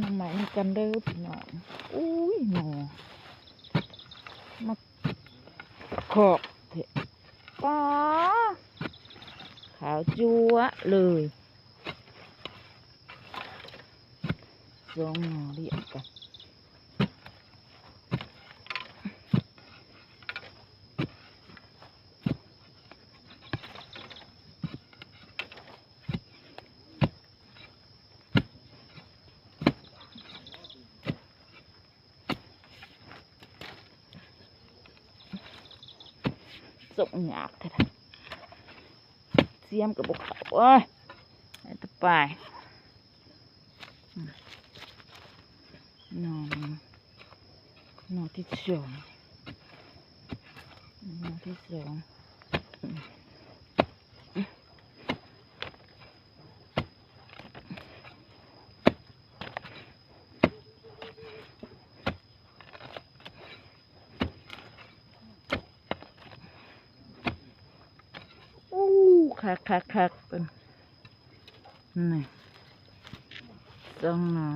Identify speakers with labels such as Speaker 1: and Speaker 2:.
Speaker 1: หน่อไม้กันเด้อพี่น้องอุ้ยหน่อมาขอกเถอะป้าขาวจั๊วเลยสองหน่อเรียกกันส่งหยาบเถอะเสียมกับบกเขาเอ้ยไปต่อไปหน่อที่สองหน่อที่สองคักเป็นนี่สองหน่อ